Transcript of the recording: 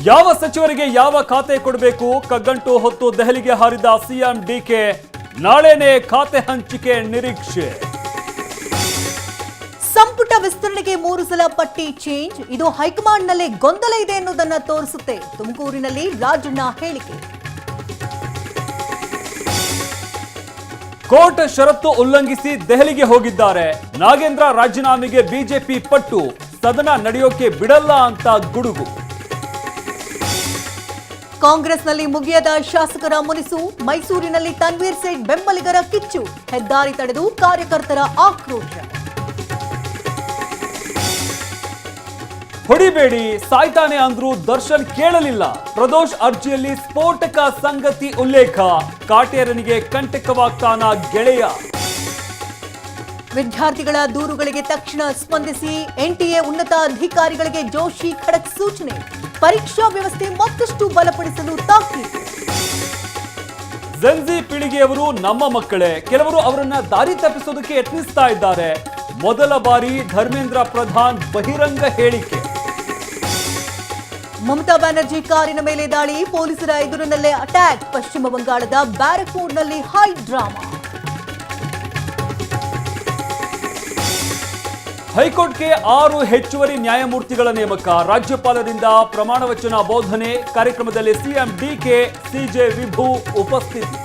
ಯಾವ ಸಚಿವರಿಗೆ ಯಾವ ಖಾತೆ ಕೊಡಬೇಕು ಕಗ್ಗಂಟು ಹೊತ್ತು ದೆಹಲಿಗೆ ಹಾರಿದ ಸಿಎಂ ಡಿಕೆ. ನಾಳೆನೇ ಖಾತೆ ಹಂಚಿಕೆ ನಿರೀಕ್ಷೆ. ಸಂಪುಟ ವಿಸ್ತರಣೆಗೆ 3 ಸಲ ಪಟ್ಟಿ ಚೇಂಜ್. ಇದು ಹೈಕಮಾಂಡ್ನಲ್ಲೇ ಗೊಂದಲ ಇದೆ ಎನ್ನುವುದನ್ನು ತೋರಿಸುತ್ತೆ. ತುಮಕೂರಿನಲ್ಲಿ ರಾಜಣ್ಣ ಹೇಳಿಕೆ. ಕೋರ್ಟ್ ಷರತ್ತು ಉಲ್ಲಂಘಿಸಿ ದೆಹಲಿಗೆ ಹೋಗಿದ್ದಾರೆ. ನಾಗೇಂದ್ರ ರಾಜೀನಾಮೆಗೆ ಬಿಜೆಪಿ ಪಟ್ಟು, ಸದನ ನಡೆಯೋಕೆ ಬಿಡಲ್ಲ ಅಂತ ಗುಡುಗು. ಕಾಂಗ್ರೆಸ್ನಲ್ಲಿ ಮುಗಿಯದ ಶಾಸಕರ ಮುನಿಸು. ಮೈಸೂರಿನಲ್ಲಿ ತನ್ವೀರ್ ಸೇಠ್ ಬೆಂಬಲಿಗರ ಕಿಚ್ಚು. ಹೆದ್ದಾರಿ ತಡೆದು ಕಾರ್ಯಕರ್ತರ ಆಕ್ರೋಶ. ಹೊಡಿಬೇಡಿ ಸಾಯ್ತಾನೆ ಅಂದ್ರೂ ದರ್ಶನ್ ಕೇಳಲಿಲ್ಲ. ಪ್ರದೋಷ್ ಅರ್ಜಿಯಲ್ಲಿ ಸ್ಫೋಟಕ ಸಂಗತಿ ಉಲ್ಲೇಖ. ಕಾಟೇರನಿಗೆ ಕಂಟಕವಾಗ್ತಾನ ಗೆಳೆಯ. ವಿದ್ಯಾರ್ಥಿಗಳ ದೂರುಗಳಿಗೆ ತಕ್ಷಣ ಸ್ಪಂದಿಸಿ. ಎನ್ಟಿಎ ಉನ್ನತ ಅಧಿಕಾರಿಗಳಿಗೆ ಜೋಶಿ ಖಡಕ್ ಸೂಚನೆ. ಪರೀಕ್ಷಾ ವ್ಯವಸ್ಥೆ ಮತ್ತಷ್ಟು ಬಲಪಡಿಸಲು ತಾಕೀತು. ಜೆನ್ಜಿ ಪೀಳಿಗೆಯವರು ನಮ್ಮ ಮಕ್ಕಳೇ. ಕೆಲವರು ಅವರನ್ನ ದಾರಿ ತಪ್ಪಿಸೋದಕ್ಕೆ ಯತ್ನಿಸ್ತಾ ಇದ್ದಾರೆ. ಮೊದಲ ಬಾರಿ ಧರ್ಮೇಂದ್ರ ಪ್ರಧಾನ್ ಬಹಿರಂಗ ಹೇಳಿಕೆ. ಮಮತಾ ಬ್ಯಾನರ್ಜಿ ಕಾರಿನ ಮೇಲೆ ದಾಳಿ. ಪೊಲೀಸರ ಎದುರಿನಲ್ಲೇ ಅಟ್ಯಾಕ್. ಪಶ್ಚಿಮ ಬಂಗಾಳದ ಬ್ಯಾರಕ್ಪುರ್ನಲ್ಲಿ ಹೈ ಡ್ರಾಮಾ. ಹೈಕೋರ್ಟ್ಗೆ 6 ಹೆಚ್ಚುವರಿ ನ್ಯಾಯಮೂರ್ತಿಗಳ ನೇಮಕ. ರಾಜ್ಯಪಾಲರಿಂದ ಪ್ರಮಾಣ ವಚನ ಬೋಧನೆ. ಕಾರ್ಯಕ್ರಮದಲ್ಲಿ ಸಿಎಂ ಡಿಕೆ, ಸಿಜೆ ವಿಭು ಉಪಸ್ಥಿತಿ.